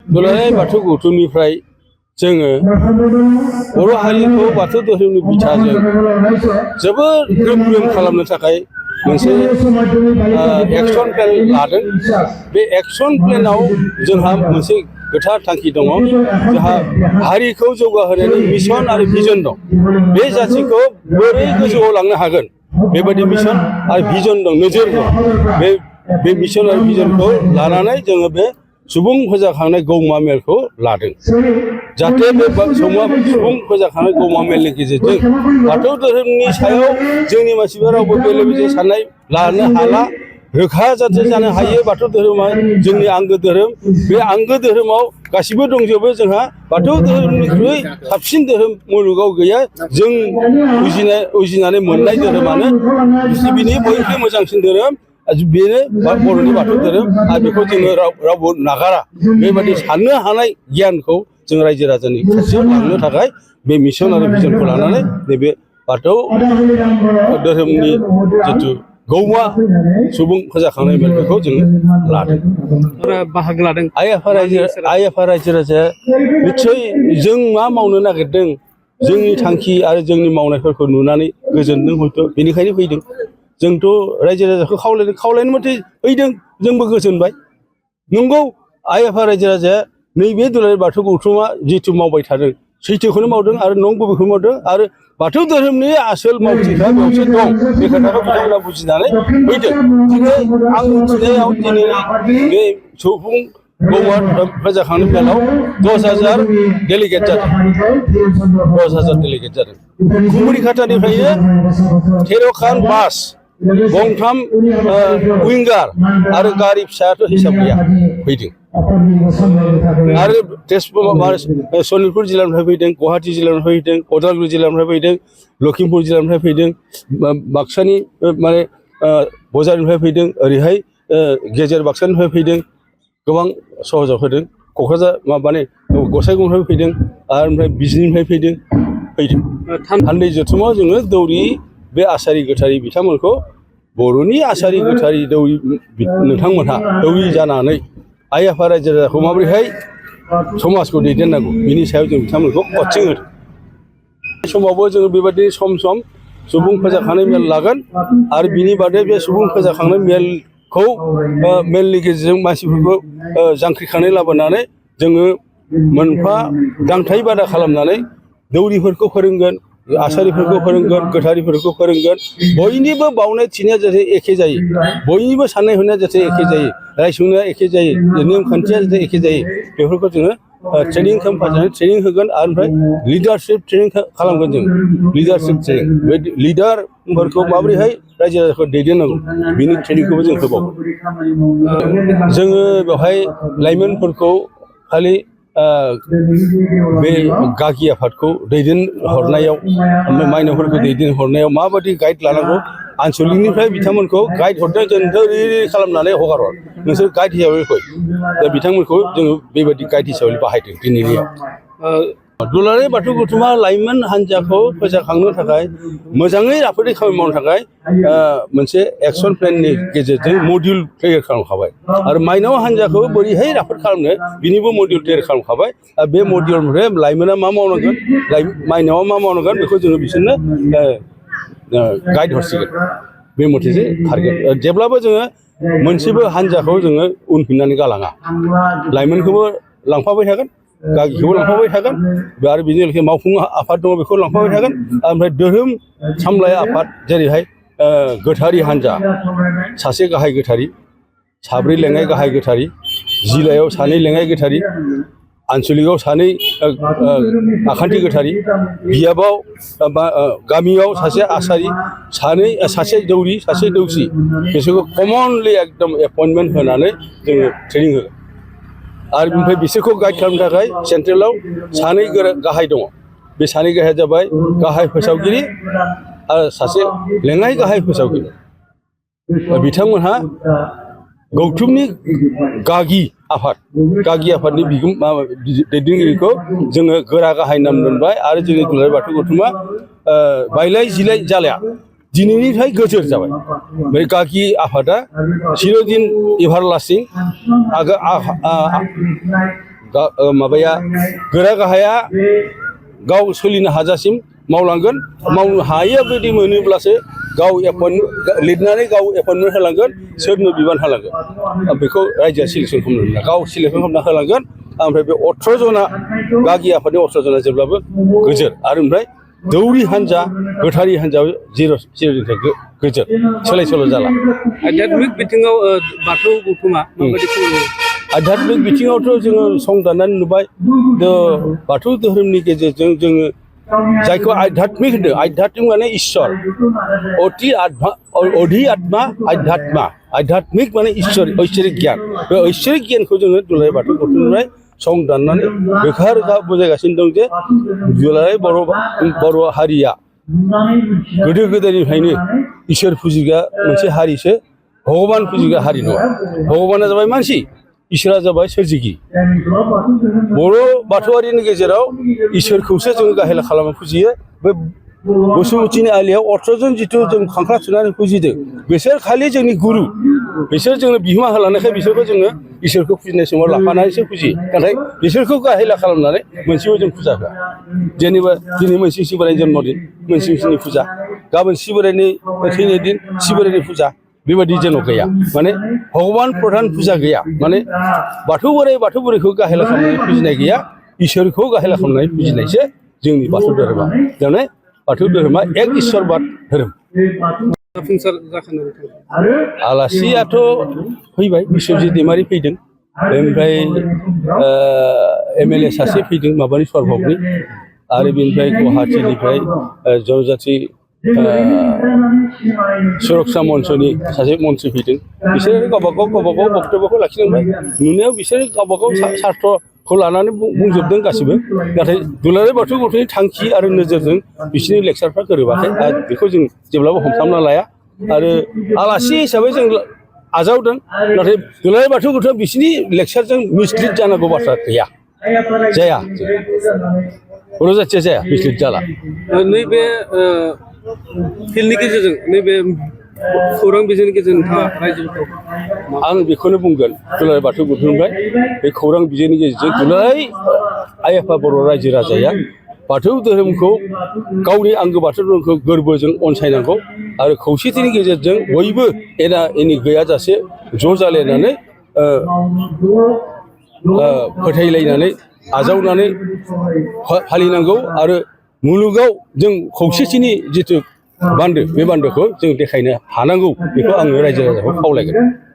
दुलाराय बाथौ गौथुमनिफ्राय जोङो बर' हारिखौ बाथौ धोरोमनि बिथाजों जोबोद ग्रोम ग्रोम खालामनो थाखाय मोनसे एक्सन प्लेन लादों। बे एक्सन प्लेनाव जोंहा मोनसे गोथार थांखि दङ। जोंहा हारिखौ जौगाहोनायनि मिशन आरो भिजन दं। बे जाथिखौ बोरै गोजौआव लांनो हागोन बेबायदि मिशन आरो भिजन दं, नोजोर दं। बे मिशन आरो भिजनखौ लानानै जोङो बे सुबुं फोजाखांनाय गौमा मेलखौ लादों। जाहाथे बे सुबुं फोजाखांनाय गौमा मेलनि गेजेरजों बाथौ धोरोमनि सायाव जोंनि मानसिफोरा रावबो बेले बेजे साननाय लानो हाला, रोखा जाथे जानो हायो। बाथौ धोरोमा जोंनि आंगो धोरोम। बे आंगो धोरोमाव गासिबो दंजोबो। जोंहा बाथौ धोरोमनिख्रुइ साबसिन धोरोम मुलुगाव गैया। जों उजिनानै मोननाय धोरोमानो बिनि बयनिख्रुइ मोजांसिन धोरोम बेनो बर'नि बाथौ धोरोम। आरो बेखौ जोङो रावबो नागारा। बेबायदि साननो हानाय गियानखौ जों रायजो राजानि खाथियाव लांनो थाखाय बे मिशन आरो भिजनखौ लानानै नैबे बाथौ धोरोमनि जिथु गौमा सुबुं फोजाखांनाय मेल बेखौ जोङो लादों, बाहागो लादों। आइ आफा रायजो राजाया निस्सय जों मा मावनो नागिरदों जोंनि थांखि आरो जोंनि मावनायफोरखौ नुनानै गोजोनदों हयथ', बेनिखायनो फैदों। जोंथ' रायजो राजाखौ खावलायनो मथे फैदों, जोंबो गोजोनबाय। नंगौ, आइ आफा रायजो राजाया नैबे दुलाराय बाथौ गौथुमा जिथु मावबाय थादों सैथोखौनो मावदों आरो नंगुबैखौ मावदों। आरो बाथौ धोरोमनि आसोल मावथिफ्रा बेयावसो दं। बे खोथाखौ बिथांमोना बुजिनानै फैदों। दिनै आं मिथिनायाव दिनै बे सुबुं गौमा फोजाखांनाय मेलाव 10,000 डेलिगेट जादों। 10,000 डेलिगेट जादों। कुमुरिघाटानिफ्रायनो 13खान बास, गंथाम उइंगार आरो गारि फिसायाथ' हिसाब गैया फैदों। आरो तेजपुर सनितपुर जिल्लानिफ्राय फैदों, गुवाहाटि जिल्लानिफ्राय फैदों, उदालगुरि जिल्लानिफ्राय फैदों, लखिमपुर जिल्लानिफ्राय फैदों, बाक्सानि माने बजारनिफ्राय फैदों, ओरैहाय गेजेर बाक्सानिफ्राय फैदों, गोबां सहजाव फैदों। क'क्राझार माने गसाइगावनिफ्राय फैदों, आरो ओमफ्राय बिजनिनिफ्राय फैदों। थान्दै जथुमाव जोङो दौरि बे आसारि गोथारि बिथांमोनखौ बर'नि आसारि गोथारि दौरि नोंथांमोनहा दौरि जानानै आइ आफा रायजो राजाखौ माबोरैहाय समाजखौ दैदेननांगौ बिनि सायाव जों बिथांमोनखौ कचिं होदों। बे समावबो जोङो बेबायदि सम सम सुबुं फोजाखांनाय मेल लागोन। आरो बिनि बादै बे सुबुं फोजाखांनाय मेलखौ मेलनि गेजेरजों मानसिफोरखौ जांख्रिखांनाय लाबोनानै जोङो मोनफा दांथाइ बादा खालामनानै दौरिफोरखौ फोरोंगोन, आसारिफोरखौ फोरोंगोन, गोथारिफोरखौ फोरोंगोन। बयनिबो बावनाय थिनाया जाहाथे एखे जायो, बयनिबो साननाय हनाया जाहाथे एखे जायो, रायसंनाया एखे जायो, नेम खान्थिया जाहाथे एखे जायो, बेफोरखौ जोङो ट्रेनिं होगोन। आरो ओमफ्राय लिडारशिप ट्रेनिं खालामगोन। जों लिडारशिप ट्रेनिं, बे लिडारफोरखौ माबोरैहाय रायजो राजाखौ दैदेननांगौ बिनि ट्रेनिंखौबो जों होबावगोन। जोङो बेवहाय लाइमोनफोरखौ खालि बे गागि आफादखौ दैदेनहरनायाव, माइनावफोरखौ दैदेनहरनायाव माबायदि गाइड लानांगौ आनसलिकनिफ्राय बिथांमोनखौ गाइड हरदों। जों ओरै खालामनानै हगार नोंसोर गाइड हिसाबै फै। दा बिथांमोनखौ जोङो बेबायदि गाइड हिसाबै बाहायदों दिनैनियाव। दुलाराय बाथौ गौथुमा लाइमोन हान्जाखौ फोजाखांनो थाखाय, मोजाङै राफोदै खामानि मावनो थाखाय मोनसे एक्सन प्लेननि गेजेरजों मडिउल तैयार खालामखाबाय। आरो माइनाव हान्जाखौ बोरैहाय राफोद खालामनो बिनिबो मडिउल तैयार खालामखाबाय। बे मडिउलनिफ्राय लाइमोना मा मावनांगोन, माइनावा मा मावनांगोन बेखौ जोङो बिसोरनो गाइड हरसिगोन। बे मथेसो खारगोन। जेब्लाबो जोङो मोनसेबो हान्जाखौ जोङो उनफिननानै गालाङा। लाइमोनखौबो लांफाबाय थागोन, गागिखौबो लांफाबाय थागोन, आरो बेजों लोगोसे मावफुं आफाद दङ बेखौ लांफाबाय थागोन। ओमफ्राय धोरोम सामलाय आफाद, जेरैहाय गोथारि हान्जा, सासे गाहाय गोथारि, 4 लेङाइ गाहाय गोथारि, जिल्लायाव 2 लेङाइ गोथारि, आनसलिकआव 2 आखान्थि गोथारि, बियाबाव गामियाव 1 आसारि, सासे दौरि, 1 दौसि, बिसोरखौ कमनलि एकदम एपइन्टमेन्ट होनानै जोङो ट्रेनिं होगोन। आरो बेनिफ्राय बिसोरखौ गाइड खालामनो थाखाय सेन्ट्रेलाव 2 गाहाय दङ। बे 2 गाहाया जाबाय गाहाय फोसावगिरि आरो 1 लेङाइ गाहाय फोसावगिरि। बिथांमोनहा गौथुमनि गागि आफादनि दैदेनगिरिखौ जोङो गोरा गाहाय नाम मोनबाय। आरो जोंनि दुलाराय बाथौ गौथुमा बायलाय जिलाय जालाया, दिनैनिफ्राय गोजोर जाबाय। बे गागि आफादा चिरदिन एभारलास्टिं माबाया गोरा गाहाया गाव सोलिनो हाजासिम मावलांगोन मावनो हायैया बायदि मोनोब्लासो गाव लिरनानै गाव एपइन्टमेन्ट होलांगोन सोरनो बिबान होलांगोन बेखौ रायजोआ सिलेक्सन खालामनो गाव सिलेक्सन खालामना होलांगोन ओमफ्राय बे 18 जना गागि आफादनि 18 जना जेब्लाबो गोजोर आरो ओमफ्राय दौरि हान्जा गोथारि हान्जा जिर'निफ्राय गोजोर सोलाय सोल' जाला आध्यात्मिक बिथिङाव बाथौ गौथुमा माबायदि खुङो आध्यात्मिक बिथिङावथ' जोङो संदाननानै नुबाय बाथौ धोरोमनि गेजेरजों जोङो जायखौ आध्यात्मिक होनदों आध्यात्मिक माने इसोर अधि आत्मा आध्यात्मिक माने ऐश्वरिक गियान बे ऐश्वरिक गियानखौ जोङो दुलाराय बाथौ गौथुमनिफ्राय संदाननानै रोखा रोखा बुजायगासिनो दं जे दुलाराय बर' हारिया गोदो गोदायनिफ्रायनो इसोर फुजिग्रा मोनसे हारिसो भगबान फुजिग्रा हारि नङा भगबाना जाबाय मानसि इसोरा जाबाय सोरजिगिरि बर' बाथौआरिनि गेजेराव इसोरखौसो जोङो गाहेला खालामना फुजियो बे बसुमतिनि आलियाव 18 जन जिथु जों खांख्ला थुनानै फुजिदों बिसोर खालि जोंनि गुरु बिसोर जोंनो बिहोमा होलांनायखाय बिसोरखौ जोङो इसोरखौ फुजिनाय समाव लाफानानैसो फुजियो नाथाय बिसोरखौ गाहेला खालामनानै मोनसेबो जों फुजा होआ जेनेबा दिनै मोनसे सिबोरायनि जन्मदिन मोनसेनि फुजा गाबोन सिबोरायनि थैनाय दिन सिबोरायनि फुजा बेबायदि जेन' गैया माने भगबान प्रधान फुजा गैया माने बाथौ बोराइ बाथौ बोराइखौ गाहेला खालामनानै फुजिनाय गैया इसोरखौ गाहेला खालामनानै फुजिनायसो जोंनि बाथौ धोरोमा माने बाथौ धोरोमा एक इसोरबाद धोरोम जाफुंसार जाखांनो आलासियाथ' फैबाय बिश्वजित दैमारि फैदों ओमफ्राय MLA सासे फैदों माबानि सरभगनि आरो बेनिफ्राय गुवाहाटीनिफ्राय जनजाति सुरक्षा मन्चनि सासे मन्थ्रि फैदों बिसोरो गावबागाव बक्तब्यखौ लाखिनांबाय नुनायाव बिसोरो गावबागाव सार्थखौ लानानै बुंजोबदों गासिबो नाथाय दुलाराय बाथौ गौथुमनि थांखि आरो नोजोरजों बिसोरनि लेक्सारफ्रा गोरोबाखै आरो बेखौ जों जेब्लाबो हमथामना लाया आरो आलासि हिसाबै जों आजावदों नाथाय दुलाराय बाथौ गौथुमा बिसोरनि लेक्सारजों मिसलिड जानांगौ बाथ्रा गैया जाया बर' जाथिया जाया मिसलिड जाला नैबे फिल्डनि गेजेरजों नैबे खौरां बिजोंनि गेजेरजों नोंथाङा रायजोफोरखौ आं बेखौनो बुंगोन दुलाराय बाथौ गौथुमनिफ्राय बे खौरां बिजोंनि गेजेरजों दुलाराय आइ आफा बर' रायजो राजाया बाथौ धोरोमखौ गावनि आंगो बाथौ धोरोमखौ गोरबोजों अनसायनांगौ आरो खौसेथिनि गेजेरजों बयबो एना एनि गैयाजासे ज' जालायनानै फोथायलायनानै आजावनानै फालिनांगौ आरो मुलुगाव जों खौसेथिनि जिथु बान्दो बे बान्दोखौ जों देखायनो हानांगौ बेखौ आङो रायजो राजाखौ खावलायगोन